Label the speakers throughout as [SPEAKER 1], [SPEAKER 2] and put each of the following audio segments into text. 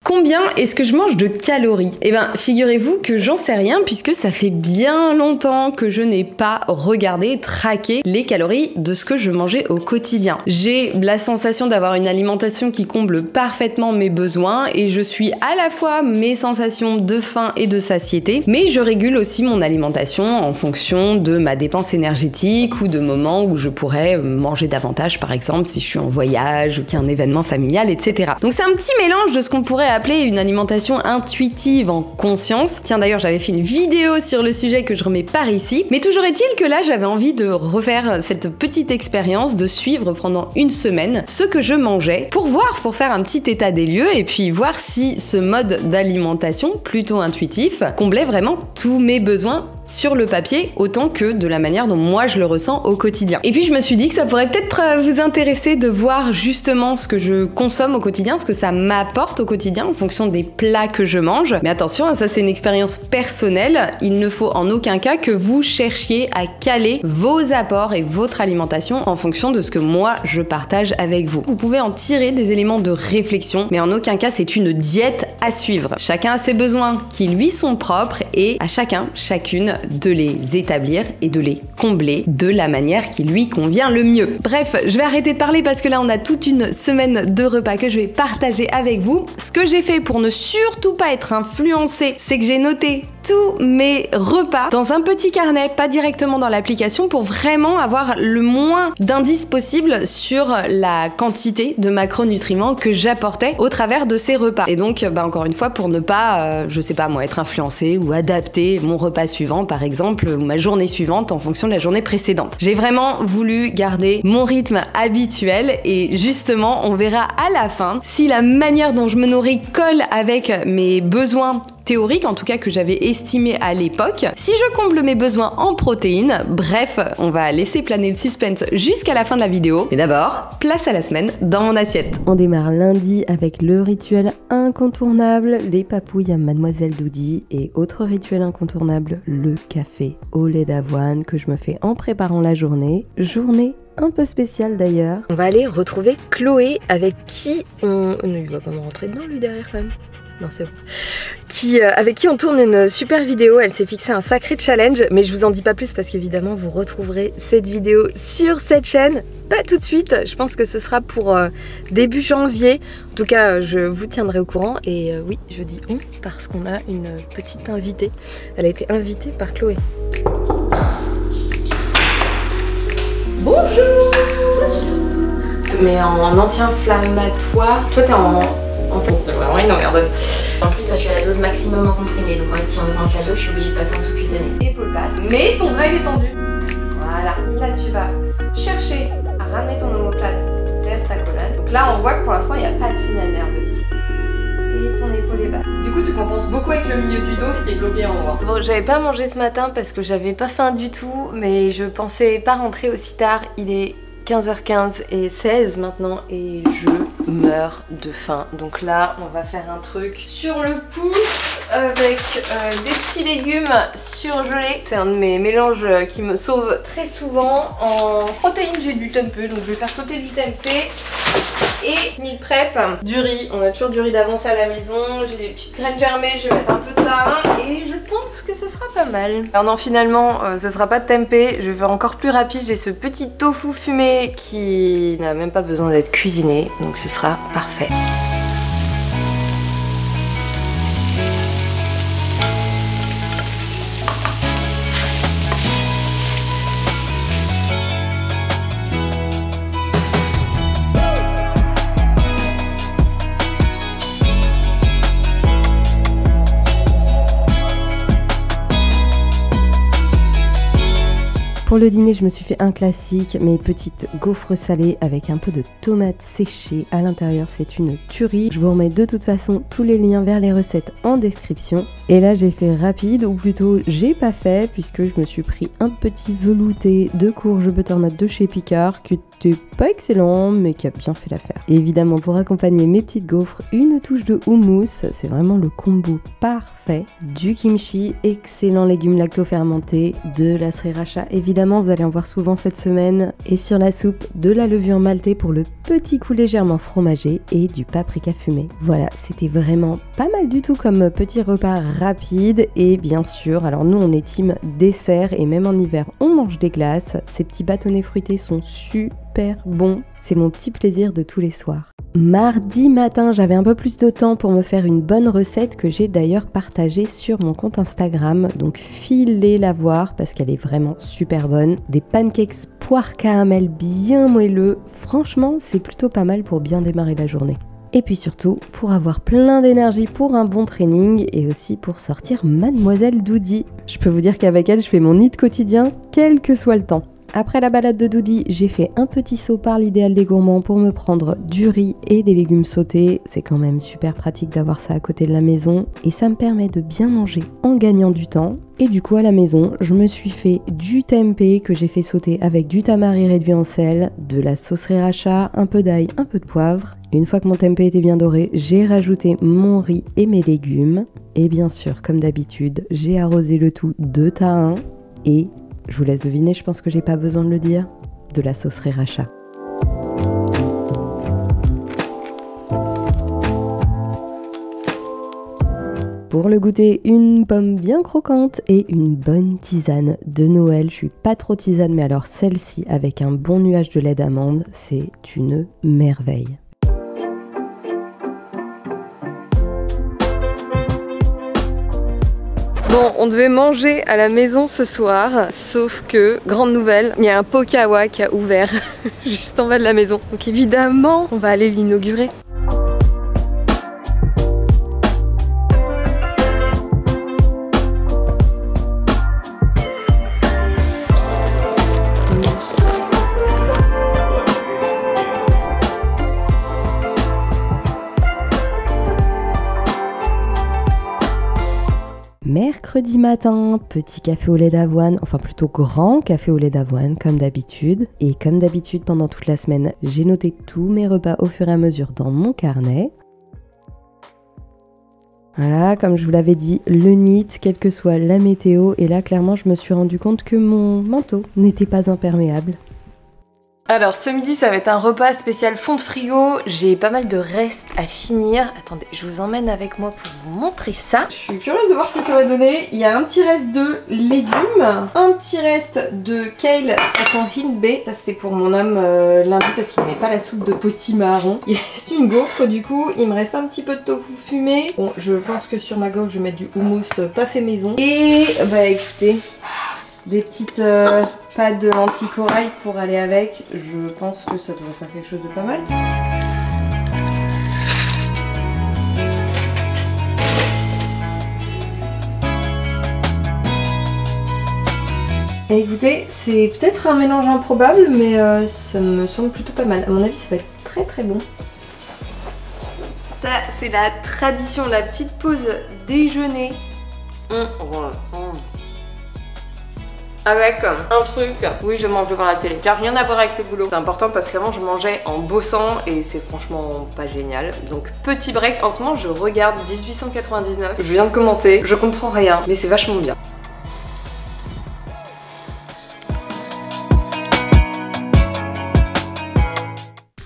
[SPEAKER 1] Combien est-ce que je mange de calories? Eh ben, figurez-vous que j'en sais rien puisque ça fait bien longtemps que je n'ai pas regardé, traqué les calories de ce que je mangeais au quotidien. J'ai la sensation d'avoir une alimentation qui comble parfaitement mes besoins et je suis à la fois mes sensations de faim et de satiété, mais je régule aussi mon alimentation en fonction de ma dépense énergétique ou de moments où je pourrais manger davantage, par exemple si je suis en voyage ou qu'il y a un événement familial, etc. Donc c'est un petit mélange de ce qu'on pourrait appeler une alimentation intuitive en conscience. Tiens, d'ailleurs, j'avais fait une vidéo sur le sujet que je remets par ici. Mais toujours est-il que là, j'avais envie de refaire cette petite expérience, de suivre pendant une semaine ce que je mangeais pour faire un petit état des lieux et puis voir si ce mode d'alimentation plutôt intuitif comblait vraiment tous mes besoins sur le papier autant que de la manière dont moi je le ressens au quotidien. Et puis je me suis dit que ça pourrait peut-être vous intéresser de voir justement ce que je consomme au quotidien, ce que ça m'apporte au quotidien en fonction des plats que je mange. Mais attention, ça c'est une expérience personnelle, il ne faut en aucun cas que vous cherchiez à caler vos apports et votre alimentation en fonction de ce que moi je partage avec vous. Vous pouvez en tirer des éléments de réflexion, mais en aucun cas c'est une diète à suivre. Chacun a ses besoins qui lui sont propres et à chacun, chacune de les établir et de les combler de la manière qui lui convient le mieux. Bref, je vais arrêter de parler parce que là on a toute une semaine de repas que je vais partager avec vous. Ce que j'ai fait pour ne surtout pas être influencée, c'est que j'ai noté tous mes repas dans un petit carnet, pas directement dans l'application, pour vraiment avoir le moins d'indices possible sur la quantité de macronutriments que j'apportais au travers de ces repas. Et donc, encore une fois, pour ne pas, je sais pas moi, être influencée ou adapter mon repas suivant, par exemple, ou ma journée suivante en fonction de la journée précédente. J'ai vraiment voulu garder mon rythme habituel et justement, on verra à la fin si la manière dont je me nourris colle avec mes besoins théorique, en tout cas que j'avais estimé à l'époque. Si je comble mes besoins en protéines, bref, on va laisser planer le suspense jusqu'à la fin de la vidéo. Mais d'abord, place à la semaine dans mon assiette. On démarre lundi avec le rituel incontournable, les papouilles à Mademoiselle Doudi, et autre rituel incontournable, le café au lait d'avoine que je me fais en préparant la journée. Journée un peu spéciale d'ailleurs. On va aller retrouver Chloé avec qui on... Il va pas me rentrer dedans lui derrière quand même. Non, c'est bon. Avec qui on tourne une super vidéo. Elle s'est fixé un sacré challenge, mais je vous en dis pas plus parce qu'évidemment vous retrouverez cette vidéo sur cette chaîne. Pas tout de suite, je pense que ce sera pour début janvier. En tout cas, je vous tiendrai au courant. Et oui, je dis on parce qu'on a une petite invitée. Elle a été invitée par Chloé. Bonjour. Mais en anti-inflammatoire. Toi, t'es en fond, c'est vraiment une emmerde.
[SPEAKER 2] En plus, ça je suis à la dose maximum en comprimé, donc en fait, si on manque la dose, je suis obligée de passer en sous-cutanée.
[SPEAKER 1] Épaule basse, mais ton bras il est tendu. Voilà, là tu vas chercher à ramener ton omoplate vers ta colonne. Donc là, on voit que pour l'instant, il n'y a pas de signal nerveux ici. Et ton épaule est basse. Du coup, tu compenses beaucoup avec le milieu du dos, ce qui est bloqué en haut. Bon, j'avais pas mangé ce matin parce que j'avais pas faim du tout, mais je pensais pas rentrer aussi tard. Il est 15h15 et 16 maintenant et je meurs de faim. Donc là, on va faire un truc sur le pouce avec des petits légumes surgelés. C'est un de mes mélanges qui me sauve très souvent. En protéines, j'ai du tempeh, donc je vais faire sauter du tempeh et meal prep. Du riz, on a toujours du riz d'avance à la maison. J'ai des petites graines germées, je vais mettre un peu de thym et je pense que ce sera pas mal. Alors non, finalement, ce sera pas de tempeh. Je vais faire encore plus rapide. J'ai ce petit tofu fumé qui n'a même pas besoin d'être cuisiné, donc ce sera parfait. Pour le dîner, je me suis fait un classique, mes petites gaufres salées avec un peu de tomates séchées. À l'intérieur, c'est une tuerie. Je vous remets de toute façon tous les liens vers les recettes en description. Et là, j'ai fait rapide, ou plutôt j'ai pas fait, puisque je me suis pris un petit velouté de courge butternut de chez Picard, qui était pas excellent, mais qui a bien fait l'affaire. Et évidemment, pour accompagner mes petites gaufres, une touche de houmous. C'est vraiment le combo parfait. Du kimchi, excellent légume lacto-fermenté, de la sriracha évidemment, évidemment, vous allez en voir souvent cette semaine. Et sur la soupe, de la levure maltée pour le petit goût légèrement fromagé et du paprika fumé. Voilà, c'était vraiment pas mal du tout comme petit repas rapide. Et bien sûr, alors nous on est team dessert et même en hiver on mange des glaces. Ces petits bâtonnets fruités sont super bons. C'est mon petit plaisir de tous les soirs. Mardi matin, j'avais un peu plus de temps pour me faire une bonne recette que j'ai d'ailleurs partagée sur mon compte Instagram. Donc filez la voir parce qu'elle est vraiment super bonne. Des pancakes poire caramel bien moelleux. Franchement, c'est plutôt pas mal pour bien démarrer la journée. Et puis surtout, pour avoir plein d'énergie pour un bon training et aussi pour sortir Mademoiselle Doody. Je peux vous dire qu'avec elle, je fais mon hit quotidien, quel que soit le temps. Après la balade de Doody, j'ai fait un petit saut par l'idéal des gourmands pour me prendre du riz et des légumes sautés. C'est quand même super pratique d'avoir ça à côté de la maison et ça me permet de bien manger en gagnant du temps. Et du coup à la maison, je me suis fait du tempeh que j'ai fait sauter avec du tamari réduit en sel, de la sauce sriracha, un peu d'ail, un peu de poivre. Une fois que mon tempeh était bien doré, j'ai rajouté mon riz et mes légumes. Et bien sûr, comme d'habitude, j'ai arrosé le tout de tahin et... je vous laisse deviner, je pense que j'ai pas besoin de le dire, de la sauce sriracha. Pour le goûter, une pomme bien croquante et une bonne tisane de Noël. Je suis pas trop tisane, mais alors celle-ci avec un bon nuage de lait d'amande, c'est une merveille. Bon, on devait manger à la maison ce soir, sauf que, grande nouvelle, il y a un Pokawa qui a ouvert juste en bas de la maison. Donc évidemment, on va aller l'inaugurer. Mercredi matin, petit café au lait d'avoine, enfin plutôt grand café au lait d'avoine comme d'habitude. Et comme d'habitude pendant toute la semaine, j'ai noté tous mes repas au fur et à mesure dans mon carnet. Voilà, comme je vous l'avais dit, le NEAT, quelle que soit la météo. Et là, clairement, je me suis rendu compte que mon manteau n'était pas imperméable. Alors ce midi ça va être un repas spécial fond de frigo, j'ai pas mal de restes à finir. Attendez, je vous emmène avec moi pour vous montrer ça. Je suis curieuse de voir ce que ça va donner. Il y a un petit reste de légumes, un petit reste de kale façon Hindbay. Ça c'était pour mon homme lundi parce qu'il n'aimait pas la soupe de potimarron. Il reste une gaufre du coup, il me reste un petit peu de tofu fumé. Bon, je pense que sur ma gaufre je vais mettre du houmous pas fait maison. Et bah écoutez... des petites pâtes de lentilles corail pour aller avec. Je pense que ça devrait faire quelque chose de pas mal. Et écoutez, c'est peut-être un mélange improbable, mais ça me semble plutôt pas mal. À mon avis, ça va être très très bon. Ça, c'est la tradition, la petite pause déjeuner. Avec un truc, oui je mange devant la télé, qui n'a rien à voir avec le boulot. C'est important parce qu'avant je mangeais en bossant et c'est franchement pas génial. Donc petit break, en ce moment je regarde 1899, je viens de commencer, je comprends rien, mais c'est vachement bien.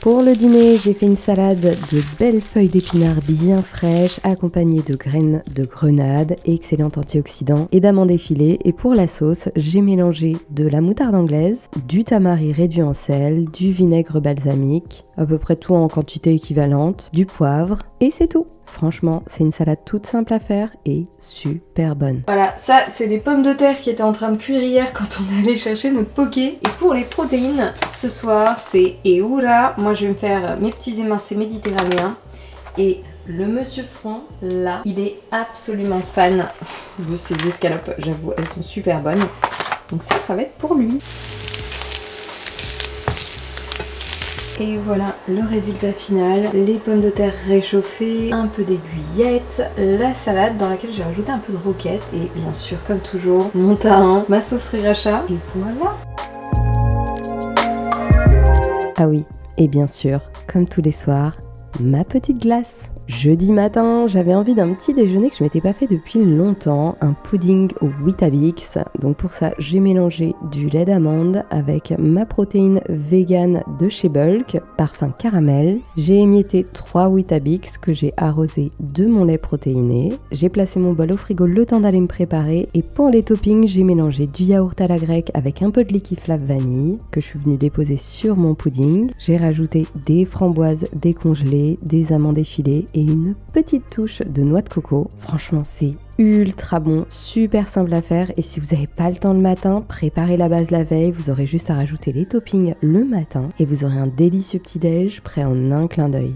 [SPEAKER 1] Pour le dîner, j'ai fait une salade de belles feuilles d'épinards bien fraîches, accompagnées de graines de grenade, excellent antioxydant et d'amandes effilées. Et pour la sauce, j'ai mélangé de la moutarde anglaise, du tamari réduit en sel, du vinaigre balsamique, à peu près tout en quantité équivalente, du poivre, et c'est tout. Franchement, c'est une salade toute simple à faire et super bonne. Voilà, ça c'est les pommes de terre qui étaient en train de cuire hier quand on est allé chercher notre poké. Et pour les protéines, ce soir c'est Eura. Moi je vais me faire mes petits émincés méditerranéens. Et le monsieur Franc, là, il est absolument fan de ces escalopes. J'avoue, elles sont super bonnes. Donc ça va être pour lui. Et voilà le résultat final, les pommes de terre réchauffées, un peu d'aiguillettes, la salade dans laquelle j'ai rajouté un peu de roquette et bien sûr comme toujours mon tahin, ma sauce sriracha et voilà. Ah oui, et bien sûr, comme tous les soirs, ma petite glace. Jeudi matin, j'avais envie d'un petit déjeuner que je m'étais pas fait depuis longtemps, un pudding au Weetabix. Donc pour ça, j'ai mélangé du lait d'amande avec ma protéine vegan de chez Bulk, parfum caramel. J'ai émietté 3 Weetabix que j'ai arrosé de mon lait protéiné. J'ai placé mon bol au frigo le temps d'aller me préparer et pour les toppings, j'ai mélangé du yaourt à la grecque avec un peu de liquide flav vanille que je suis venue déposer sur mon pudding. J'ai rajouté des framboises décongelées, des amandes effilées et une petite touche de noix de coco. Franchement, c'est ultra bon, super simple à faire et si vous n'avez pas le temps le matin, préparez la base la veille, vous aurez juste à rajouter les toppings le matin et vous aurez un délicieux petit déj prêt en un clin d'œil.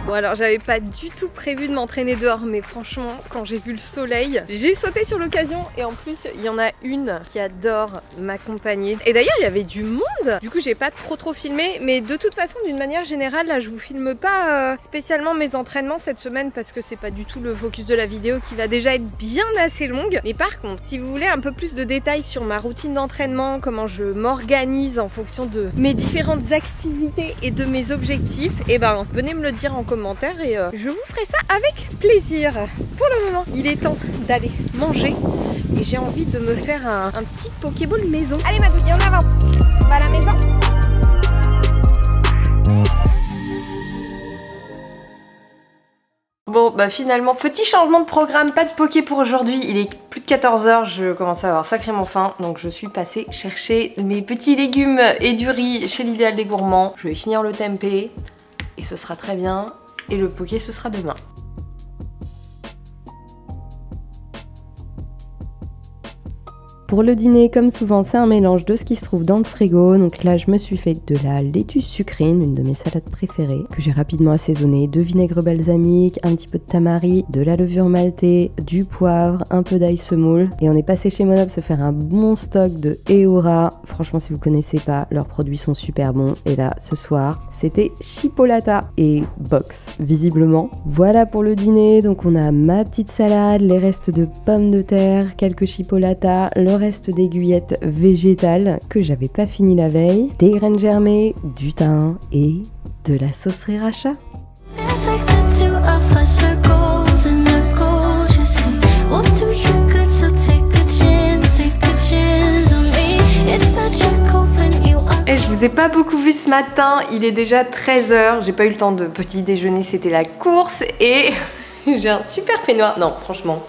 [SPEAKER 1] Bon alors j'avais pas du tout prévu de m'entraîner dehors mais franchement quand j'ai vu le soleil j'ai sauté sur l'occasion et en plus il y en a une qui adore m'accompagner et d'ailleurs il y avait du monde, du coup j'ai pas trop filmé mais de toute façon d'une manière générale là je vous filme pas spécialement mes entraînements cette semaine parce que c'est pas du tout le focus de la vidéo qui va déjà être bien assez longue mais par contre si vous voulez un peu plus de détails sur ma routine d'entraînement, comment je m'organise en fonction de mes différentes activités et de mes objectifs, et ben venez me le dire en commentaire et je vous ferai ça avec plaisir. Pour le moment, il est temps d'aller manger et j'ai envie de me faire un petit Pokéball maison. Allez Madoudi, on avance. On va à la maison. Bon bah finalement petit changement de programme, pas de poké pour aujourd'hui, il est plus de 14 h, je commence à avoir sacrément faim donc je suis passée chercher mes petits légumes et du riz chez l'Idéal des Gourmands. Je vais finir le tempeh et ce sera très bien et le poké ce sera demain. Pour le dîner, comme souvent, c'est un mélange de ce qui se trouve dans le frigo. Donc là, je me suis fait de la laitue sucrine, une de mes salades préférées, que j'ai rapidement assaisonnée, de vinaigre balsamique, un petit peu de tamari, de la levure maltée, du poivre, un peu d'ail semoule. Et on est passé chez Monob se faire un bon stock de Eora. Franchement, si vous connaissez pas, leurs produits sont super bons. Et là, ce soir, c'était chipolata et box, visiblement. Voilà pour le dîner. Donc on a ma petite salade, les restes de pommes de terre, quelques chipolatas, le reste d'aiguillettes végétales que j'avais pas fini la veille, des graines germées, du thym et de la sauce sriracha. Et je vous ai pas beaucoup vu ce matin, il est déjà 13 h, j'ai pas eu le temps de petit déjeuner, c'était la course et j'ai un super peignoir, non franchement.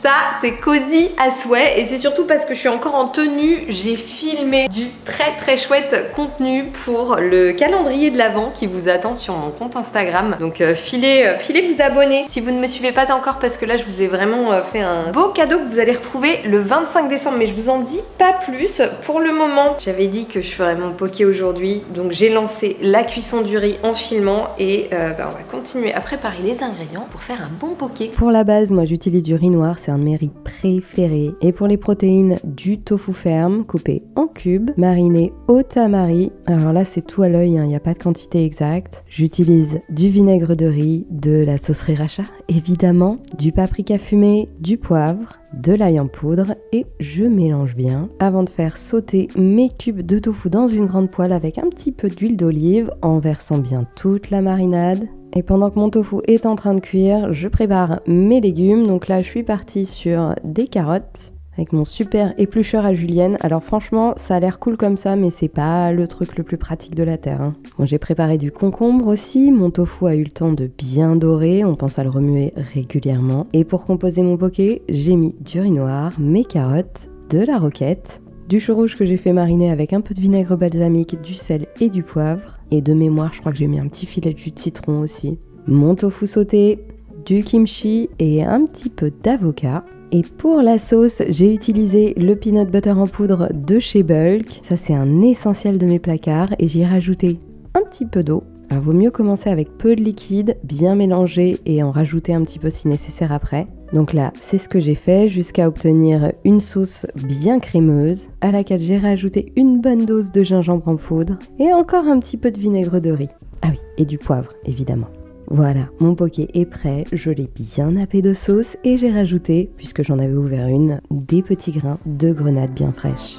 [SPEAKER 1] Ça, c'est cosy à souhait et c'est surtout parce que je suis encore en tenue, j'ai filmé du très chouette contenu pour le calendrier de l'Avent qui vous attend sur mon compte Instagram. Donc filez vous abonner si vous ne me suivez pas encore parce que là je vous ai vraiment fait un beau cadeau que vous allez retrouver le 25 décembre mais je vous en dis pas plus pour le moment. J'avais dit que je ferais mon poké aujourd'hui donc j'ai lancé la cuisson du riz en filmant et on va continuer à préparer les ingrédients pour faire un bon poké. Pour la base, moi j'utilise du riz noir, c'est un de mes riz préférés. Et pour les protéines, du tofu ferme coupé en cubes, mariné au tamari. Alors là c'est tout à l'œil, il n'y a pas de quantité exacte. J'utilise du vinaigre de riz, de la sauce sriracha évidemment, du paprika fumé, du poivre, de l'ail en poudre et je mélange bien avant de faire sauter mes cubes de tofu dans une grande poêle avec un petit peu d'huile d'olive en versant bien toute la marinade. Et pendant que mon tofu est en train de cuire, je prépare mes légumes. Donc là, je suis partie sur des carottes avec mon super éplucheur à julienne. Alors franchement, ça a l'air cool comme ça, mais c'est pas le truc le plus pratique de la terre, hein. Bon, j'ai préparé du concombre aussi. Mon tofu a eu le temps de bien dorer. On pense à le remuer régulièrement. Et pour composer mon poké, j'ai mis du riz noir, mes carottes, de la roquette, du chou rouge que j'ai fait mariner avec un peu de vinaigre balsamique, du sel et du poivre. Et de mémoire, je crois que j'ai mis un petit filet de jus de citron aussi. Mon tofu sauté, du kimchi et un petit peu d'avocat. Et pour la sauce, j'ai utilisé le peanut butter en poudre de chez Bulk. Ça, c'est un essentiel de mes placards et j'y ai rajouté un petit peu d'eau. Alors, vaut mieux commencer avec peu de liquide, bien mélanger et en rajouter un petit peu si nécessaire après. Donc là, c'est ce que j'ai fait jusqu'à obtenir une sauce bien crémeuse à laquelle j'ai rajouté une bonne dose de gingembre en poudre et encore un petit peu de vinaigre de riz. Ah oui, et du poivre, évidemment. Voilà, mon poké est prêt, je l'ai bien nappé de sauce et j'ai rajouté, puisque j'en avais ouvert une, des petits grains de grenade bien fraîches.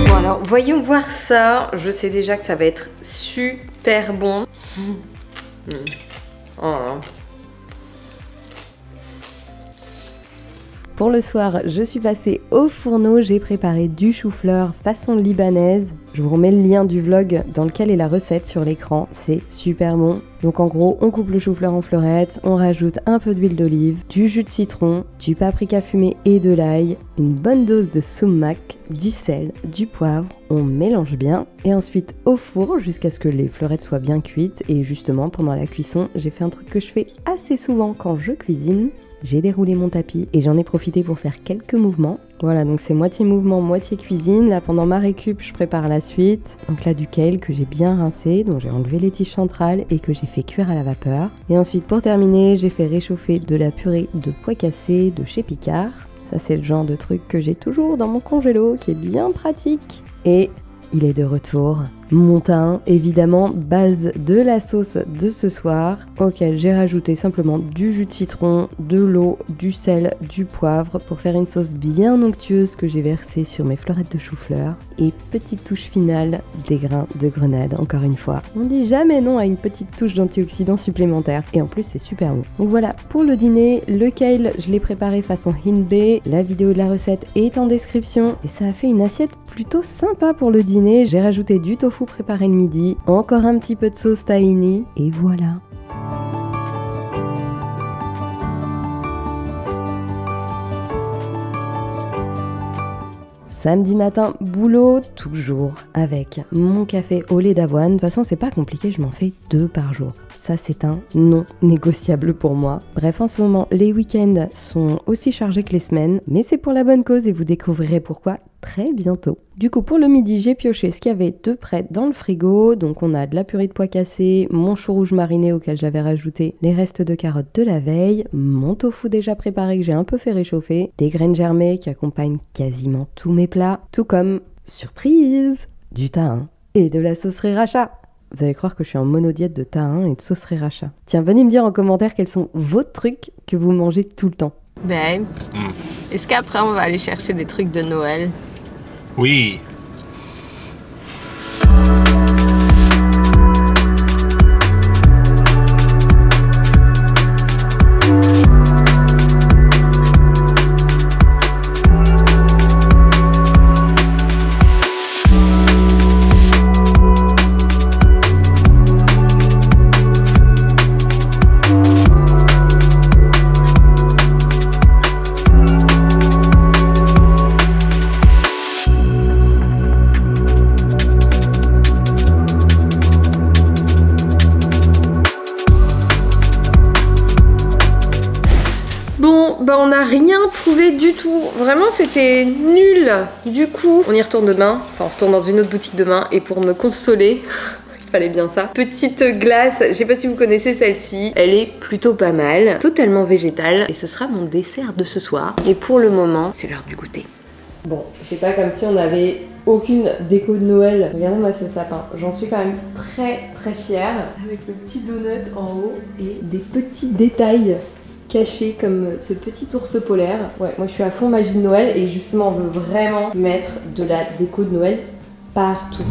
[SPEAKER 1] Bon alors, voyons voir ça. Je sais déjà que ça va être super bon. Oh. Pour le soir, je suis passée au fourneau, j'ai préparé du chou-fleur façon libanaise. Je vous remets le lien du vlog dans lequel est la recette sur l'écran, c'est super bon. Donc en gros, on coupe le chou-fleur en fleurettes, on rajoute un peu d'huile d'olive, du jus de citron, du paprika fumé et de l'ail, une bonne dose de sumac, du sel, du poivre, on mélange bien et ensuite au four jusqu'à ce que les fleurettes soient bien cuites. Et justement, pendant la cuisson, j'ai fait un truc que je fais assez souvent quand je cuisine. J'ai déroulé mon tapis et j'en ai profité pour faire quelques mouvements. Voilà, donc c'est moitié mouvement, moitié cuisine. Là, pendant ma récup, je prépare la suite. Donc là, du kale que j'ai bien rincé, dont j'ai enlevé les tiges centrales et que j'ai fait cuire à la vapeur. Et ensuite, pour terminer, j'ai fait réchauffer de la purée de pois cassés de chez Picard. Ça, c'est le genre de truc que j'ai toujours dans mon congélo, qui est bien pratique. Et il est de retour. Mon thym, évidemment, base de la sauce de ce soir, auquel j'ai rajouté simplement du jus de citron, de l'eau, du sel, du poivre pour faire une sauce bien onctueuse que j'ai versée sur mes fleurettes de chou-fleur. Et petite touche finale, des grains de grenade, encore une fois. On dit jamais non à une petite touche d'antioxydants supplémentaires. Et en plus, c'est super bon. Donc voilà, pour le dîner, le kale, je l'ai préparé façon Hinbe. La vidéo de la recette est en description. Et ça a fait une assiette plutôt sympa pour le dîner. J'ai rajouté du tofu préparé le midi, encore un petit peu de sauce tahini, et voilà. Samedi matin, boulot, toujours avec mon café au lait d'avoine. De toute façon, c'est pas compliqué, je m'en fais 2 par jour. Ça, c'est un non négociable pour moi. Bref, en ce moment, les week-ends sont aussi chargés que les semaines, mais c'est pour la bonne cause et vous découvrirez pourquoi très bientôt. Du coup, pour le midi, j'ai pioché ce qu'il y avait de prêt dans le frigo. Donc, on a de la purée de pois cassés, mon chou rouge mariné auquel j'avais rajouté les restes de carottes de la veille, mon tofu déjà préparé que j'ai un peu fait réchauffer, des graines germées qui accompagnent quasiment tous mes plats, tout comme, surprise, du thym et de la sauce sriracha. Vous allez croire que je suis en monodiète de thym et de sauce sriracha. Tiens, venez me dire en commentaire quels sont vos trucs que vous mangez tout le temps. Ben, est-ce qu'après on va aller chercher des trucs de Noël?
[SPEAKER 3] Oui.
[SPEAKER 1] Bah on n'a rien trouvé du tout, vraiment c'était nul. Du coup, on y retourne demain, enfin on retourne dans une autre boutique demain et pour me consoler, il fallait bien ça. Petite glace, je sais pas si vous connaissez celle-ci, elle est plutôt pas mal, totalement végétale et ce sera mon dessert de ce soir. Et pour le moment, c'est l'heure du goûter. Bon, c'est pas comme si on avait aucune déco de Noël. Regardez-moi ce sapin, j'en suis quand même très fière. Avec le petit donut en haut et des petits détails cachés comme ce petit ours polaire. Ouais, moi je suis à fond magie de Noël et justement on veut vraiment mettre de la déco de Noël partout.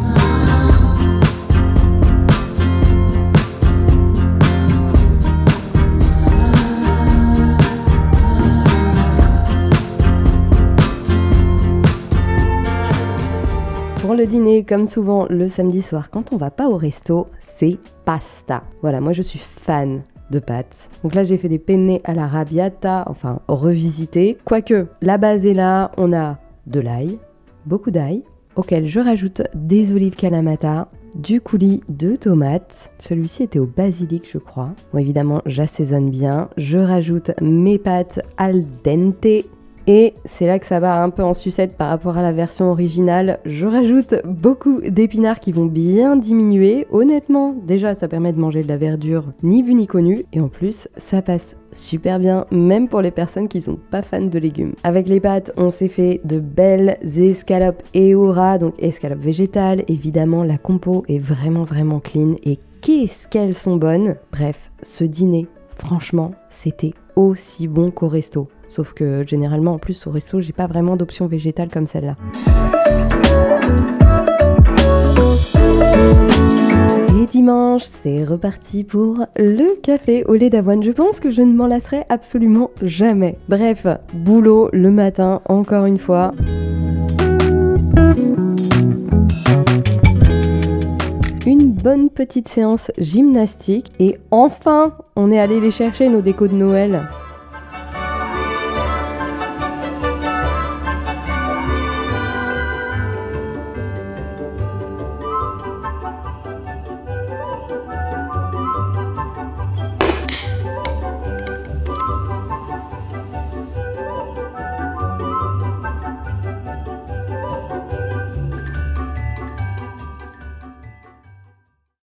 [SPEAKER 1] Pour le dîner, comme souvent le samedi soir, quand on va pas au resto, c'est pasta. Voilà, moi je suis fan de pâtes. Donc là j'ai fait des penne à la arrabbiata, enfin revisité. Quoique la base est là, on a de l'ail, beaucoup d'ail, auquel je rajoute des olives kalamata, du coulis de tomates. Celui-ci était au basilic je crois. Bon évidemment j'assaisonne bien, je rajoute mes pâtes al dente. Et c'est là que ça va un peu en sucette par rapport à la version originale. Je rajoute beaucoup d'épinards qui vont bien diminuer. Honnêtement, déjà ça permet de manger de la verdure ni vu ni connu. Et en plus, ça passe super bien, même pour les personnes qui sont pas fans de légumes. Avec les pâtes, on s'est fait de belles escalopes Eora, donc escalopes végétales. Évidemment, la compo est vraiment clean et qu'est-ce qu'elles sont bonnes. Bref, ce dîner, franchement, c'était aussi bon qu'au resto. Sauf que généralement, en plus, au resto, j'ai pas vraiment d'option végétale comme celle-là. Et dimanche, c'est reparti pour le café au lait d'avoine. Je pense que je ne m'en lasserai absolument jamais. Bref, boulot le matin, encore une fois. Une bonne petite séance gymnastique. Et enfin, on est allé les chercher, nos décos de Noël.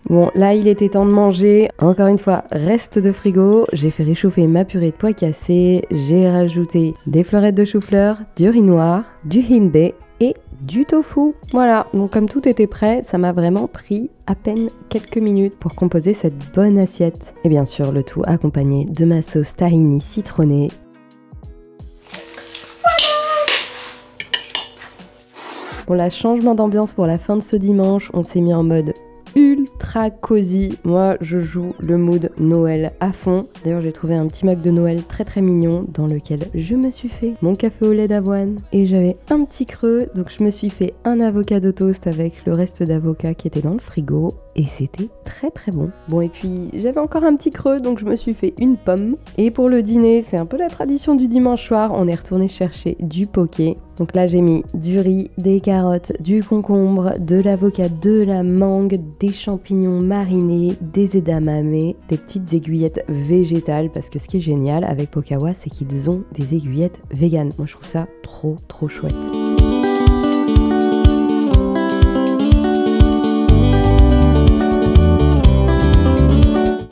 [SPEAKER 1] Bon, là, il était temps de manger. Encore une fois, reste de frigo. J'ai fait réchauffer ma purée de pois cassés. J'ai rajouté des fleurettes de chou-fleur, du riz noir, du hinbei et du tofu. Voilà, donc comme tout était prêt, ça m'a vraiment pris à peine quelques minutes pour composer cette bonne assiette. Et bien sûr, le tout accompagné de ma sauce tahini citronnée. Bon, là, changement d'ambiance pour la fin de ce dimanche. On s'est mis en mode ultra cosy. Moi, je joue le mood Noël à fond. D'ailleurs, j'ai trouvé un petit mug de Noël très mignon dans lequel je me suis fait mon café au lait d'avoine. Et j'avais un petit creux, donc je me suis fait un avocado toast avec le reste d'avocat qui était dans le frigo. Et c'était très bon. Bon, et puis j'avais encore un petit creux, donc je me suis fait une pomme. Et pour le dîner, c'est un peu la tradition du dimanche soir, on est retourné chercher du poké. Donc là, j'ai mis du riz, des carottes, du concombre, de l'avocat, de la mangue, des champignons marinés, des edamame, des petites aiguillettes végétales. Parce que ce qui est génial avec Pokawa, c'est qu'ils ont des aiguillettes véganes. Moi, je trouve ça trop chouette.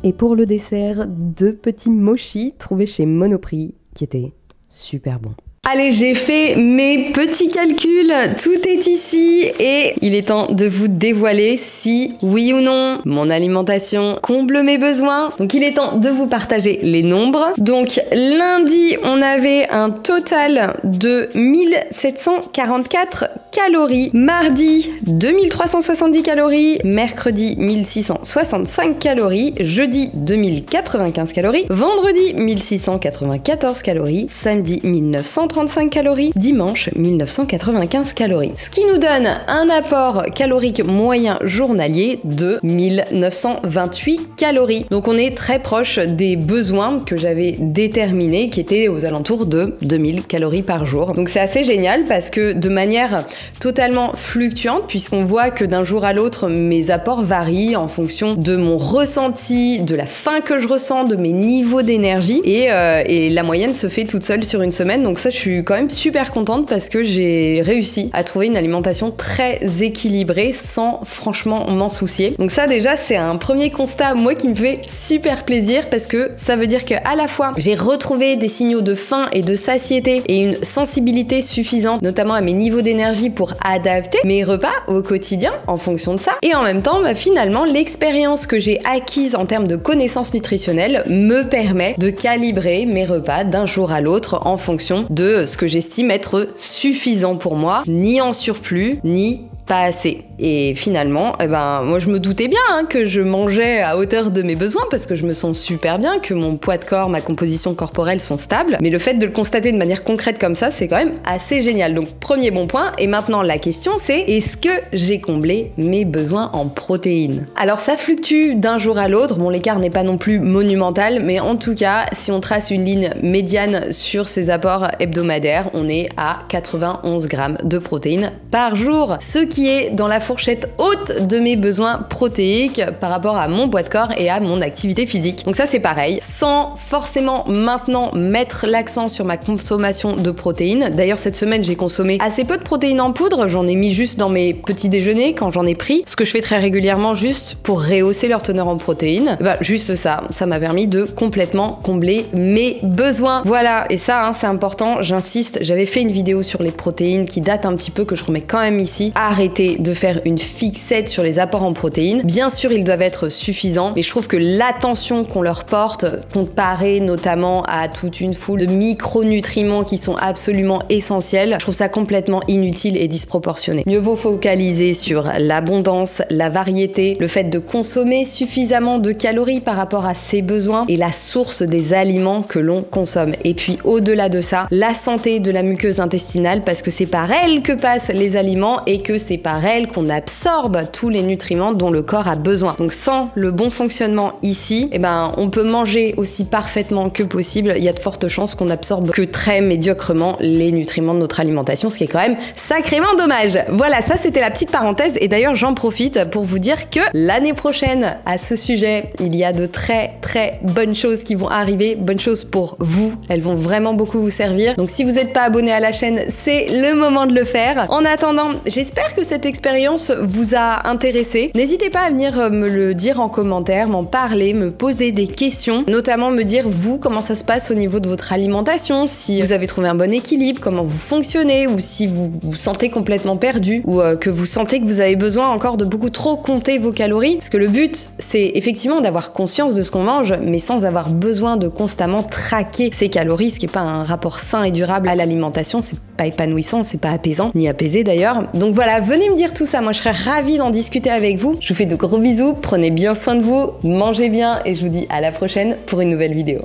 [SPEAKER 1] Et pour le dessert, 2 petits mochis trouvés chez Monoprix qui étaient super bons. Allez, j'ai fait mes petits calculs, tout est ici et il est temps de vous dévoiler si, oui ou non, mon alimentation comble mes besoins. Donc il est temps de vous partager les nombres. Donc lundi, on avait un total de 1744 calories. Mardi, 2370 calories. Mercredi, 1665 calories. Jeudi, 2095 calories. Vendredi, 1694 calories. Samedi, 1935 calories, dimanche 1995 calories. Ce qui nous donne un apport calorique moyen journalier de 1928 calories. Donc on est très proche des besoins que j'avais déterminés qui étaient aux alentours de 2000 calories par jour. Donc c'est assez génial parce que de manière totalement fluctuante, puisqu'on voit que d'un jour à l'autre mes apports varient en fonction de mon ressenti, de la faim que je ressens, de mes niveaux d'énergie et la moyenne se fait toute seule sur une semaine. Donc ça, je suis quand même super contente parce que j'ai réussi à trouver une alimentation très équilibrée sans franchement m'en soucier. Donc ça déjà, c'est un premier constat, moi, qui me fait super plaisir parce que ça veut dire qu'à la fois j'ai retrouvé des signaux de faim et de satiété et une sensibilité suffisante, notamment à mes niveaux d'énergie pour adapter mes repas au quotidien en fonction de ça. Et en même temps, finalement, l'expérience que j'ai acquise en termes de connaissances nutritionnelles me permet de calibrer mes repas d'un jour à l'autre en fonction de ce que j'estime être suffisant pour moi, ni en surplus, ni pas assez. Et finalement, moi je me doutais bien que je mangeais à hauteur de mes besoins parce que je me sens super bien, que mon poids de corps, ma composition corporelle sont stables. Mais le fait de le constater de manière concrète comme ça, c'est quand même assez génial. Donc premier bon point. Et maintenant la question c'est, est-ce que j'ai comblé mes besoins en protéines? Alors ça fluctue d'un jour à l'autre. Bon, l'écart n'est pas non plus monumental, mais en tout cas, si on trace une ligne médiane sur ces apports hebdomadaires, on est à 91 grammes de protéines par jour. Ce qui est dans la fourchette haute de mes besoins protéiques par rapport à mon poids de corps et à mon activité physique. Donc ça c'est pareil, sans forcément maintenant mettre l'accent sur ma consommation de protéines. D'ailleurs cette semaine j'ai consommé assez peu de protéines en poudre, j'en ai mis juste dans mes petits déjeuners quand j'en ai pris, ce que je fais très régulièrement juste pour rehausser leur teneur en protéines. Bah juste ça m'a permis de complètement combler mes besoins. Voilà, et ça hein, c'est important, j'insiste, j'avais fait une vidéo sur les protéines qui date un petit peu, que je remets quand même ici. Arrêtez de faire une fixette sur les apports en protéines. Bien sûr ils doivent être suffisants, mais je trouve que l'attention qu'on leur porte, comparée notamment à toute une foule de micronutriments qui sont absolument essentiels, je trouve ça complètement inutile et disproportionné. Mieux vaut focaliser sur l'abondance, la variété, le fait de consommer suffisamment de calories par rapport à ses besoins et la source des aliments que l'on consomme. Et puis au-delà de ça, la santé de la muqueuse intestinale, parce que c'est par elle que passent les aliments et que c'est par elle qu'on absorbe tous les nutriments dont le corps a besoin. Donc sans le bon fonctionnement ici, eh ben, on peut manger aussi parfaitement que possible, il y a de fortes chances qu'on absorbe que très médiocrement les nutriments de notre alimentation, ce qui est quand même sacrément dommage. Voilà, ça c'était la petite parenthèse, et d'ailleurs j'en profite pour vous dire que l'année prochaine, à ce sujet, il y a de très bonnes choses qui vont arriver, bonnes choses pour vous, elles vont vraiment beaucoup vous servir. Donc si vous n'êtes pas abonné à la chaîne, c'est le moment de le faire. En attendant, j'espère que cette expérience vous a intéressé. N'hésitez pas à venir me le dire en commentaire, m'en parler, me poser des questions, notamment me dire vous comment ça se passe au niveau de votre alimentation, si vous avez trouvé un bon équilibre, comment vous fonctionnez, ou si vous vous sentez complètement perdu, ou que vous sentez que vous avez besoin encore de beaucoup trop compter vos calories. Parce que le but, c'est effectivement d'avoir conscience de ce qu'on mange, mais sans avoir besoin de constamment traquer ses calories, ce qui n'est pas un rapport sain et durable à l'alimentation, c'est pas épanouissant, c'est pas apaisant, ni apaisé d'ailleurs. Donc voilà, venez me dire tout ça, moi je serais ravie d'en discuter avec vous. Je vous fais de gros bisous, prenez bien soin de vous, mangez bien, et je vous dis à la prochaine pour une nouvelle vidéo.